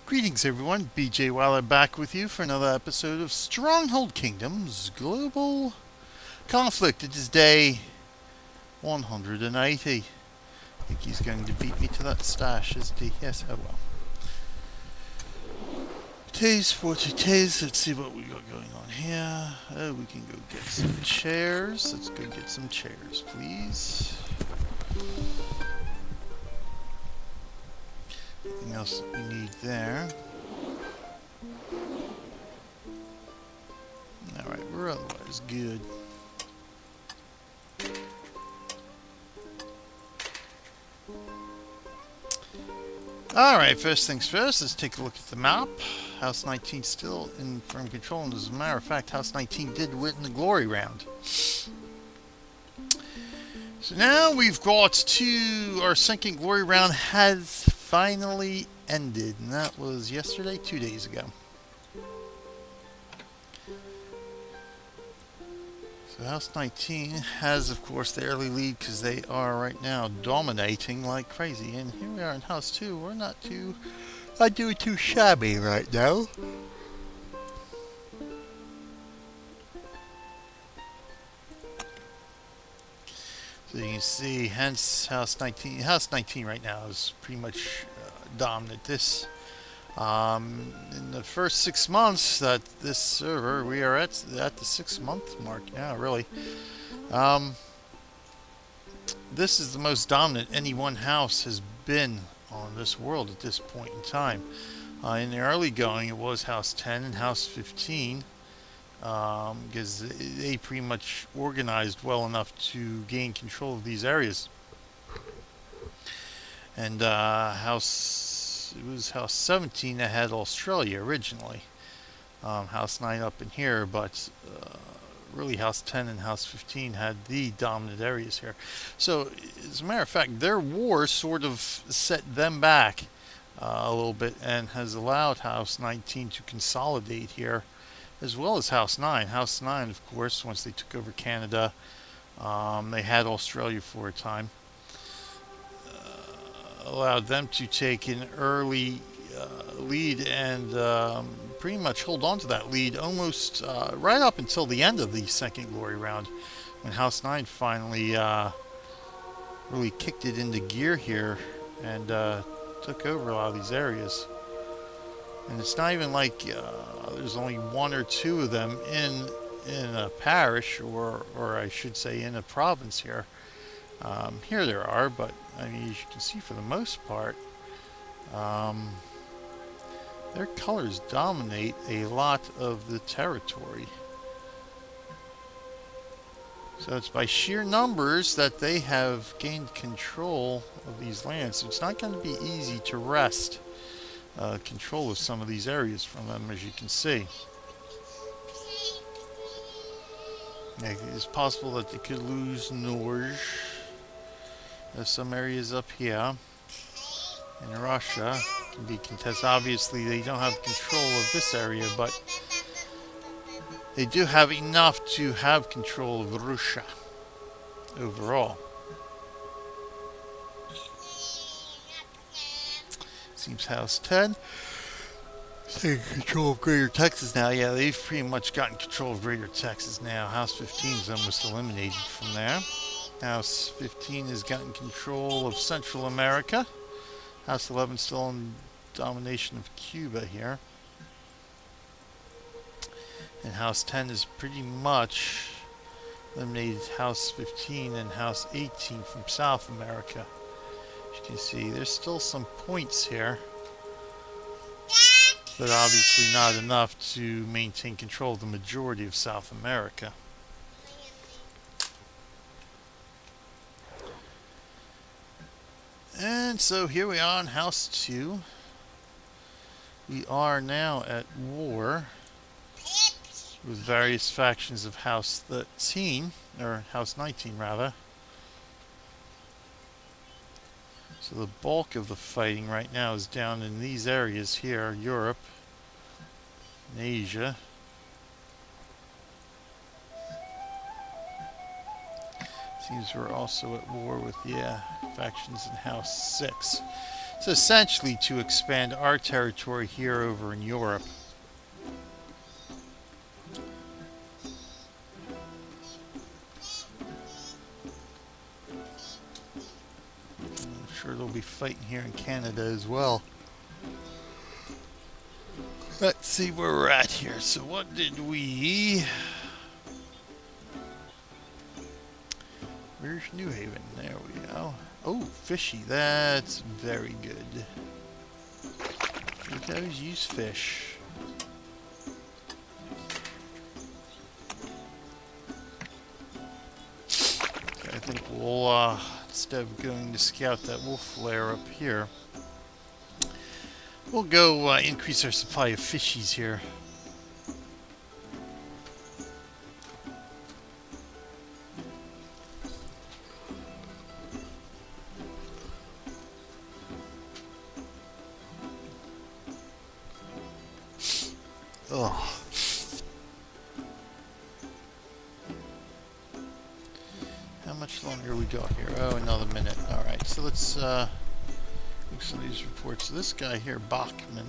Greetings everyone, BJ Weiler back with you for another episode of Stronghold Kingdoms Global Conflict. It is day 180. I think he's going to beat me to that stash, isn't he? Yes, oh well. Let's see what we got going on here. Oh, we can go get some chairs. Let's go get some chairs, please. Anything else that we need there? Alright, we're otherwise good. Alright, first things first, let's take a look at the map. House 19 still in firm control, and as a matter of fact, House 19 did win the glory round. So now we've got our second glory round has finally ended, and that was yesterday, 2 days ago. So House 19 has, of course, the early lead because they are right now dominating like crazy. And here we are in House 2. We're not doing too shabby right now. So you can see, hence House 19. House 19 right now is pretty much dominant. In the first 6 months that this server, we are at the 6-month mark now, really. This is the most dominant any one house has been on this world at this point in time. In the early going, it was House 10 and House 15, because they pretty much organized well enough to gain control of these areas. And it was House 17 that had Australia originally. House 9 up in here, but really House 10 and House 15 had the dominant areas here. So, as a matter of fact, their war sort of set them back a little bit and has allowed House 19 to consolidate here, as well as House 9. House 9, of course, once they took over Canada, they had Australia for a time. Allowed them to take an early lead and pretty much hold on to that lead almost right up until the end of the second glory round, when House 9 finally really kicked it into gear here and took over a lot of these areas. And it's not even like there's only one or two of them in a parish, or I should say in a province here. Here there are, but I mean, as you can see, for the most part, their colors dominate a lot of the territory. So it's by sheer numbers that they have gained control of these lands. So it's not going to be easy to wrest control of some of these areas from them, as you can see. It's possible that they could lose Norge. There's some areas up here in Russia can be contested. Obviously, they don't have control of this area, but they do have enough to have control of Russia overall. Seems House 10 is taking control of Greater Texas now. Yeah, they've pretty much gotten control of Greater Texas now. House 15 is almost eliminated from there. House 15 has gotten control of Central America. House 11 still in domination of Cuba here. And House 10 is pretty much eliminated House 15 and House 18 from South America. As you can see, there's still some points here, but obviously not enough to maintain control of the majority of South America. And so here we are in House 2. We are now at war with various factions of House 13, or House 19 rather. So the bulk of the fighting right now is down in these areas here, Europe and Asia. Seems we're also at war with, factions in House 6. So essentially to expand our territory here over in Europe. I'm sure they'll be fighting here in Canada as well. Let's see where we're at here. So what did we... Where's New Haven? There we go. Oh, fishy. That's very good. You guys use fish. Okay, I think we'll, instead of going to scout that wolf flare up here, we'll go increase our supply of fishies here. Ugh. How much longer we got here? Oh, another minute. Alright, so let's look some of these reports. This guy here, Bachman,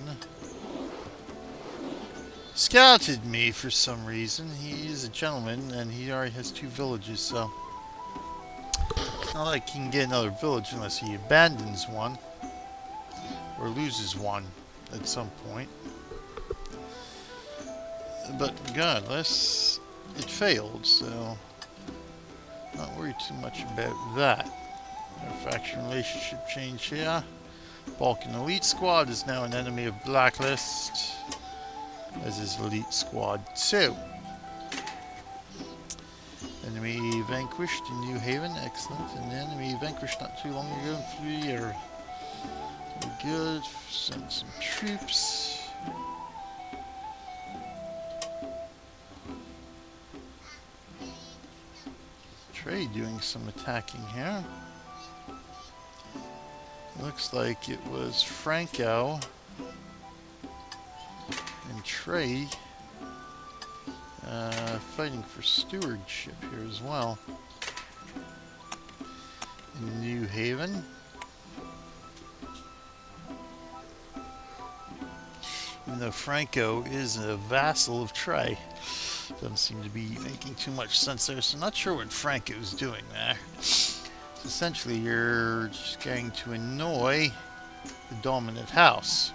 scouted me for some reason. He's a gentleman, and he already has 2 villages, so it's not like he can get another village unless he abandons one or loses one at some point. But regardless, it failed, so not worried too much about that. Our faction relationship change here. Balkan Elite Squad is now an enemy of Blacklist, as is Elite Squad 2. Enemy vanquished in New Haven, excellent. And the enemy vanquished not too long ago in Fleer. Very good, send some troops. Trey doing some attacking here. Looks like it was Franco and Trey fighting for stewardship here as well. In New Haven. Even though Franco is a vassal of Trey. Doesn't seem to be making too much sense there, so I'm not sure what Franco's doing there. So essentially, you're just going to annoy the dominant house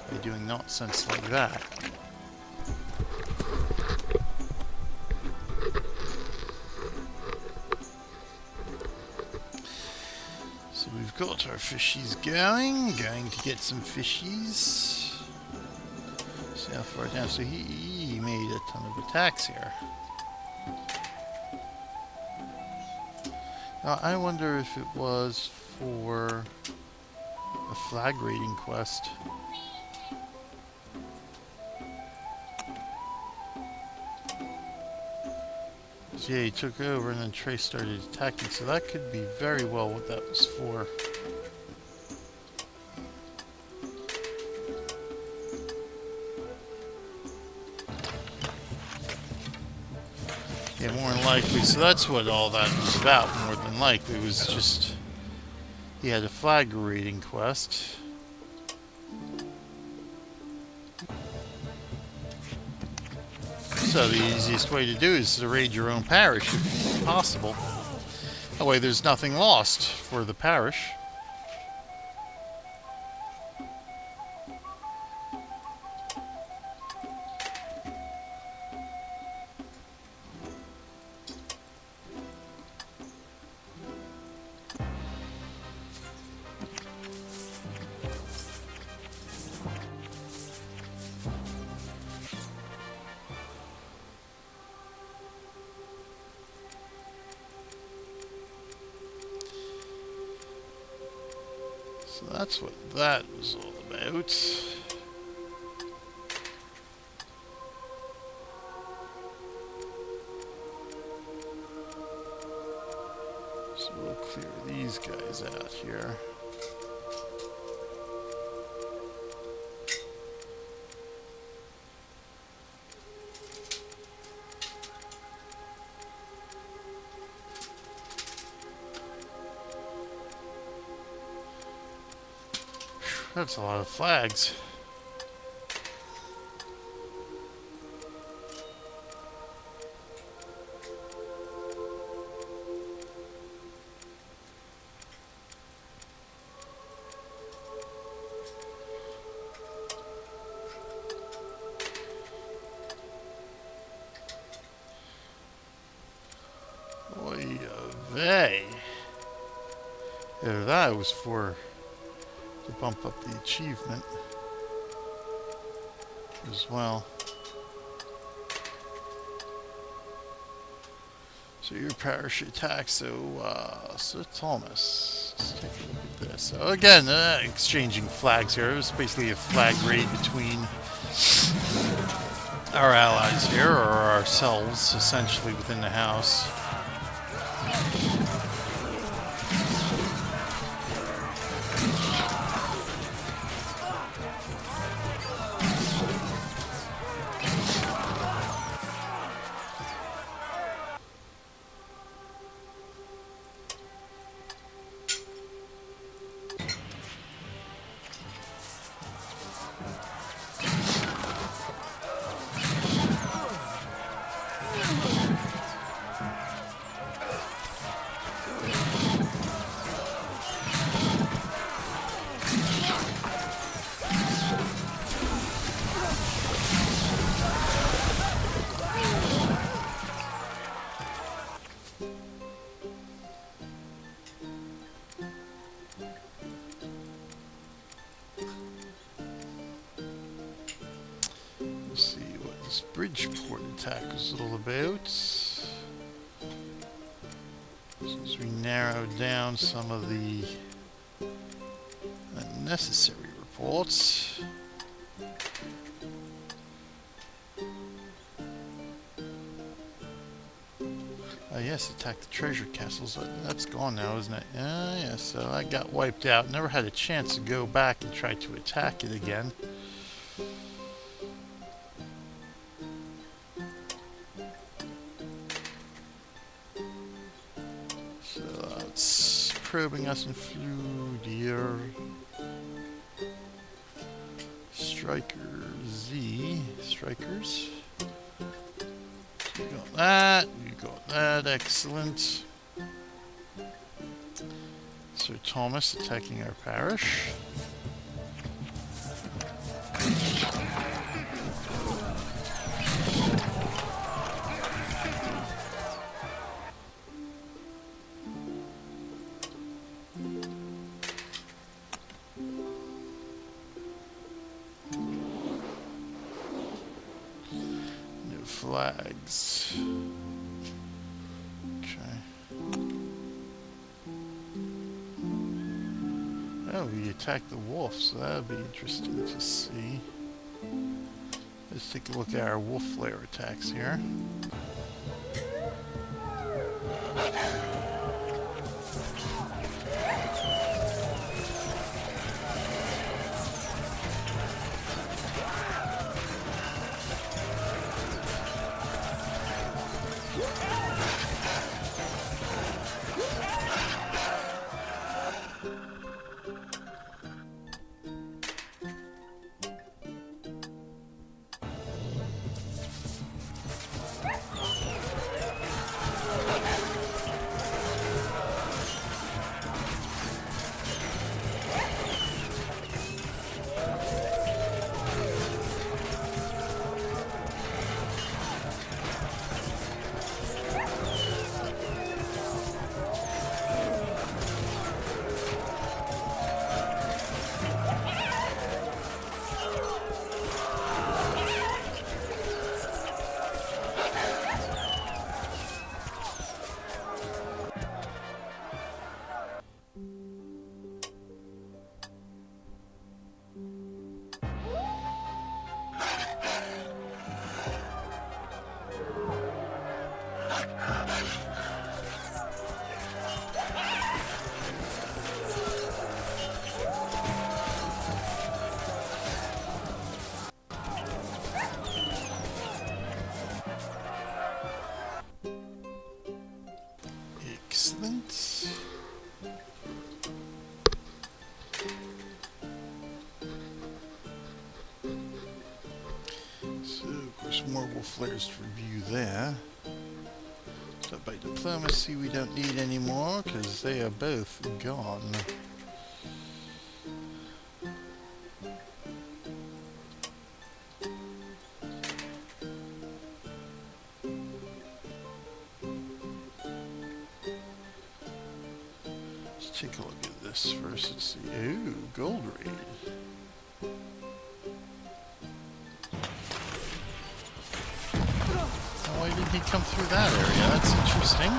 by doing nonsense like that. So we've got our fishies going to get some fishies. See how far down, so he made a ton of attacks here. Now, I wonder if it was for a flag raiding quest. So yeah, he took over and then Trey started attacking, so that could be very well what that was for. Yeah, more than likely. So that's what all that was about, more than likely. It was just... he had a flag raiding quest. So the easiest way to do is to raid your own parish, if possible. That way there's nothing lost for the parish. So that's what that was all about. So we'll clear these guys out here. That's a lot of flags. Oy vey. Yeah, that was for to bump up the achievement as well. So your parish attack, so Thomas, let's take a look at this. So again, exchanging flags here. It was basically a flag raid between our allies here, or ourselves, essentially, within the house. Bridgeport attack was all about. As we narrow down some of the unnecessary reports. Yes, attack the treasure castles. That's gone now, isn't it? Yeah, so I got wiped out. Never had a chance to go back and try to attack it again. Probing us in Fludier. Striker Z. Strikers. So we got that. We got that. Excellent. Sir Thomas attacking our parish. Flags. Okay. Oh, we attacked the wolf, so that'll be interesting to see. Let's take a look at our wolf flare attacks here. some more wolf flares to review there. So by diplomacy we don't need anymore because they are both gone. Let's take a look at this first. Let's see. Ooh, gold raid. Why didn't he come through that area? That's interesting.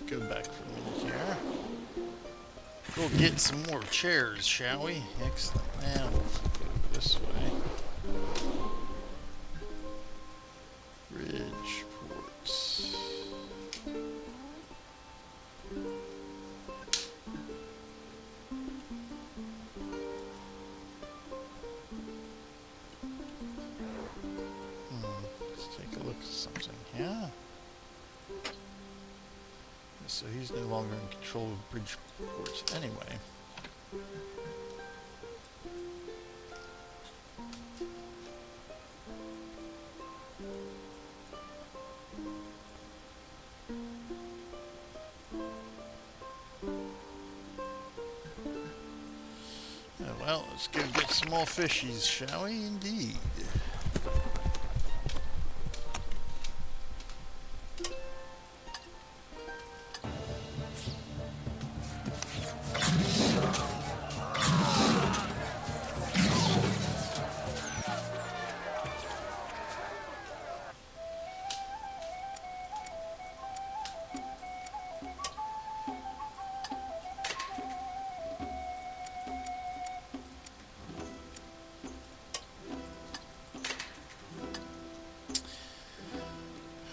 Go back for a minute here. Go get some more chairs, shall we? Excellent. Now we'll go this way. Bridgeport. Let's take a look at something here. So he's no longer in control of Bridgeport anyway. well, let's go get some more fishies, shall we? Indeed.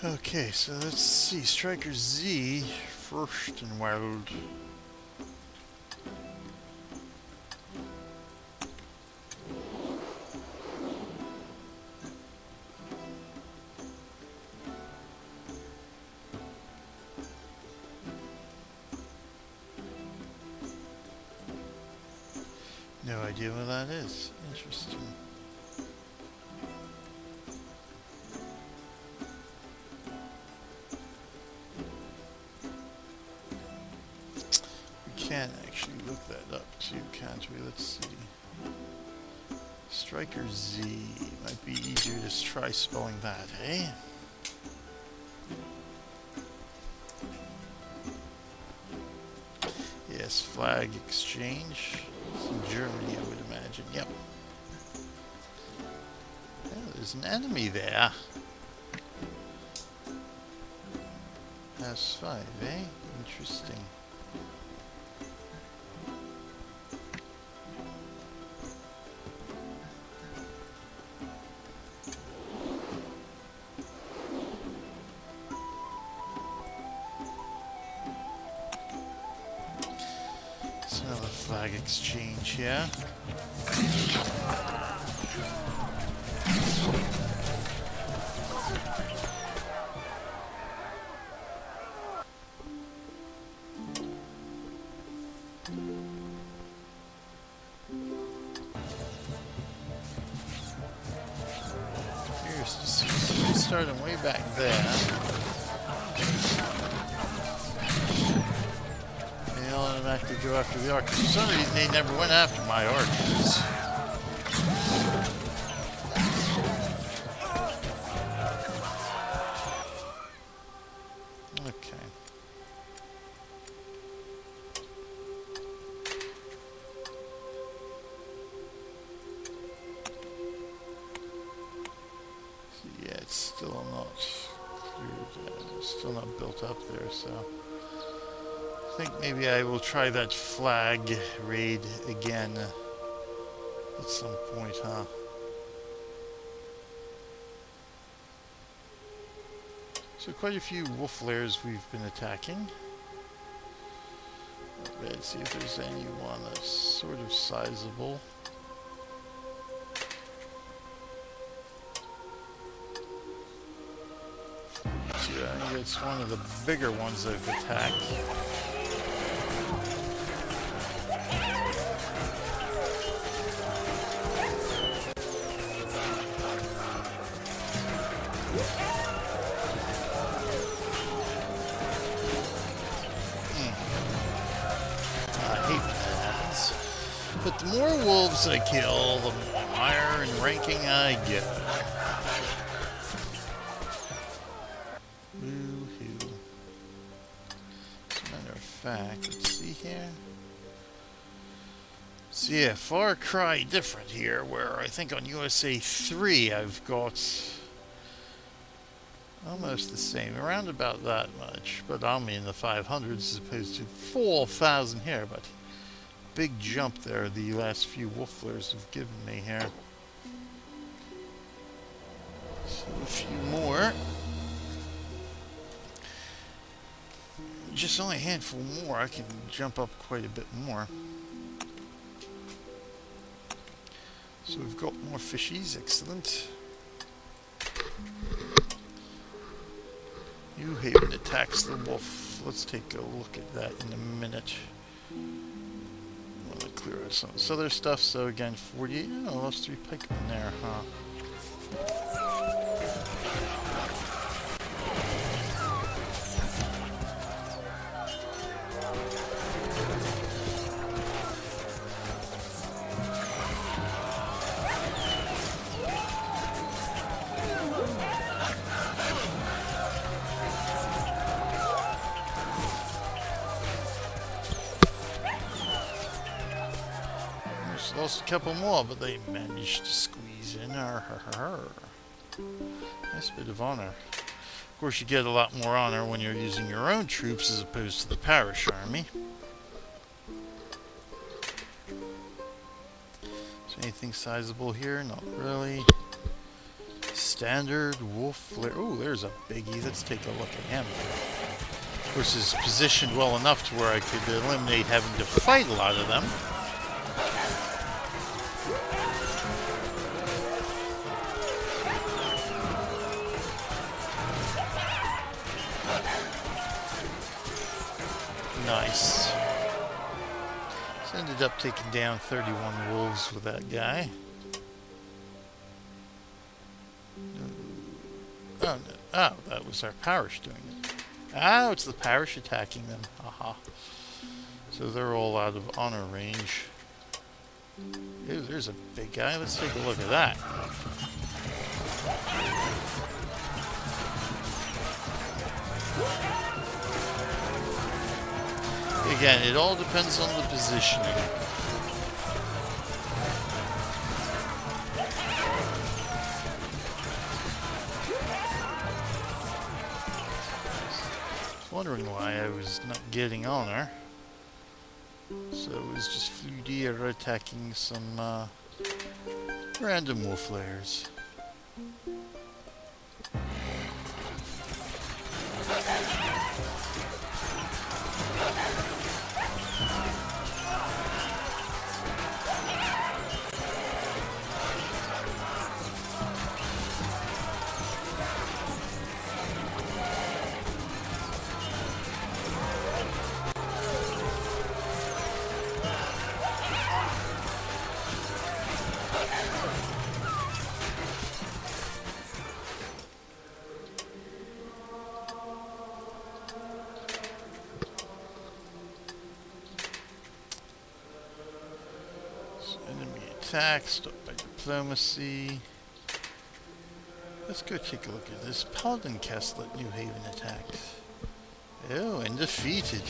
Okay, so let's see. Striker Z, first in wild. No idea what that is. Interesting. Can't actually look that up too, can't we? Let's see. Striker Z. Might be easier to try spelling that, eh? Yes, flag exchange. It's in Germany, I would imagine. Yep. Yeah, there's an enemy there. That's 5, eh? Interesting. Another flag exchange here. Here's to see. So we started way back there. Automatically go after the archers. For some reason they never went after my archers. Okay. So yeah, it's still not cleared. It's still not built up there, so I think maybe I will try that flag raid again at some point, huh? So quite a few wolf lairs we've been attacking. Let's see if there's anyone that's sort of sizable. See, I think it's one of the bigger ones I've attacked. But the more wolves I kill, the higher in ranking I get. Woohoo. As a matter of fact, let's see here. So yeah, far cry different here, where I think on USA 3 I've got almost the same, around about that much, but I'm in the 500s as opposed to 4,000 here, but big jump there the last few wolf lairs have given me here. So a few more. Just only a handful more, I can jump up quite a bit more. So we've got more fishies, excellent. New Haven attacks the wolf. Let's take a look at that in a minute. Clear out some other stuff, so again 48. Oh, lost 3 pikemen there, huh? Almost lost a couple more, but they managed to squeeze in. Nice bit of honor. Of course, you get a lot more honor when you're using your own troops as opposed to the parish army. Is anything sizable here? Not really. Standard wolf flare. Oh, there's a biggie. Let's take a look at him. Of course, he's positioned well enough to where I could eliminate having to fight a lot of them. Nice. So ended up taking down 31 wolves with that guy. Oh, no. Oh, that was our parish doing it. Oh, it's the parish attacking them. Aha. So they're all out of honor range. Ooh, there's a big guy. Let's take a look at that. Again, it all depends on the positioning. Wondering why I was not getting honor. So it was just Fludier attacking some random wolf layers. Attack, stop by diplomacy. Let's go take a look at this. Paladin Castle at New Haven attacked. Oh, and defeated.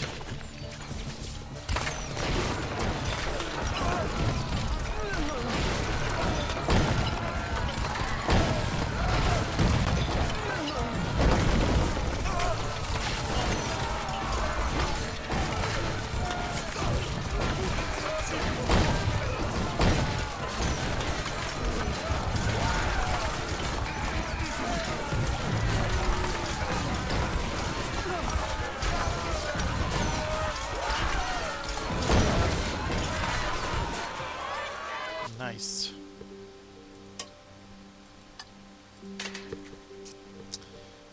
Nice.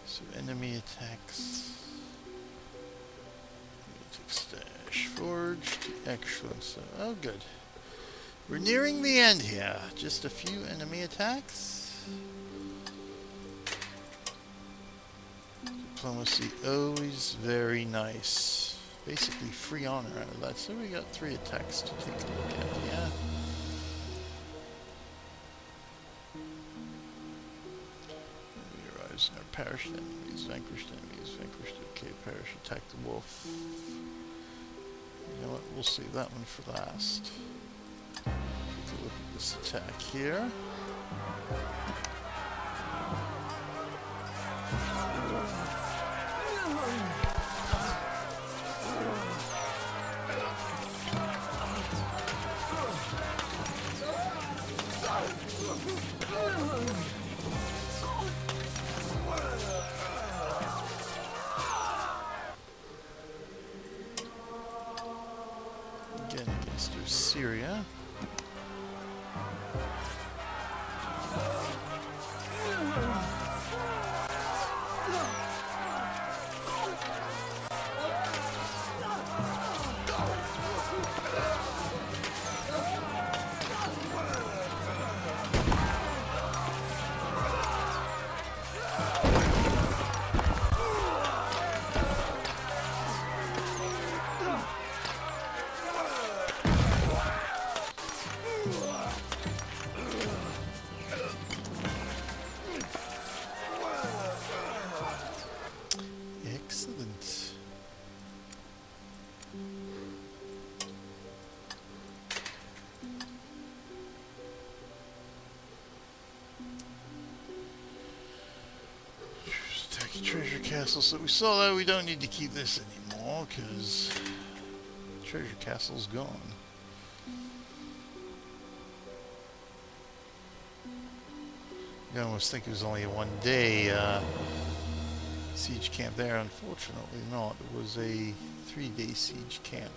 So enemy attacks. Stash forged. Excellent. So, oh, good. We're nearing the end here. Just a few enemy attacks. Diplomacy, always very nice. Basically free honor out of that. So we got 3 attacks to take a look at. Yeah. In our parish enemies, vanquished enemies, vanquished. Okay, parish attack the wolf. You know what? We'll save that one for last. Take a look at this attack here. Against Syria. castle. So we saw that we don't need to keep this anymore because the treasure castle's gone. I almost think it was only a one-day siege camp there. Unfortunately not. It was a 3-day siege camp.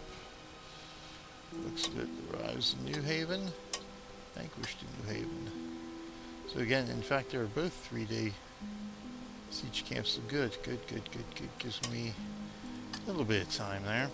Looks good. Arrives in New Haven. Vanquished in New Haven. So again, in fact, they were both 3-day siege camps. So good. Gives me a little bit of time there.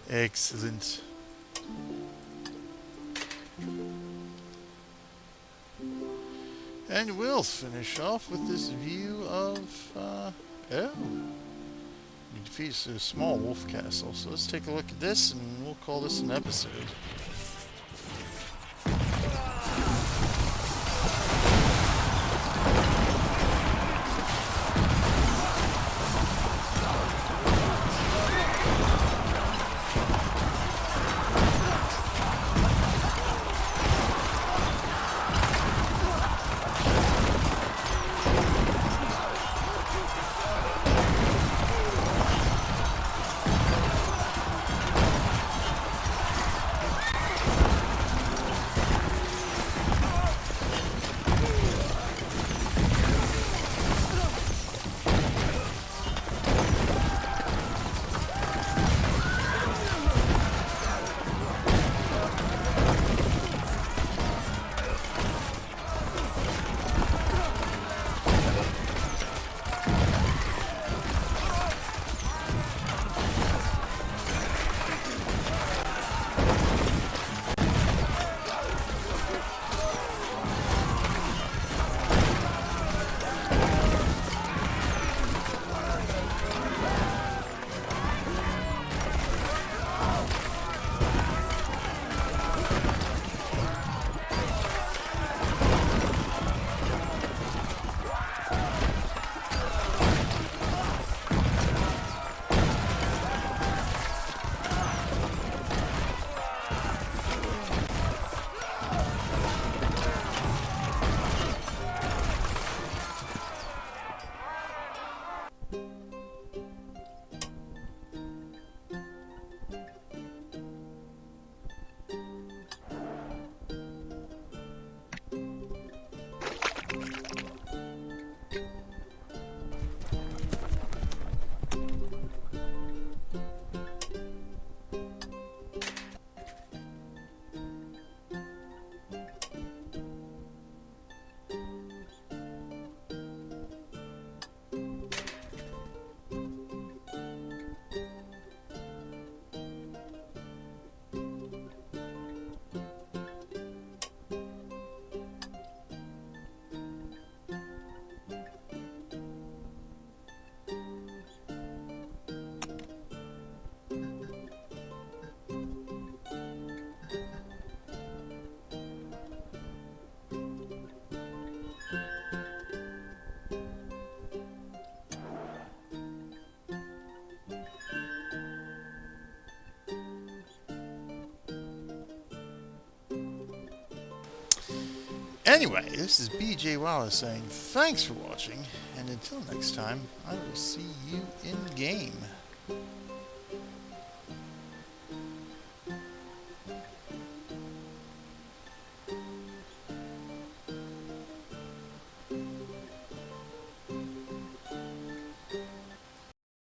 Excellent. And we'll finish off with this view of, we defeated a small wolf castle. So let's take a look at this and we'll call this an episode. Anyway, this is BJ Wallace saying thanks for watching, and until next time, I will see you in game.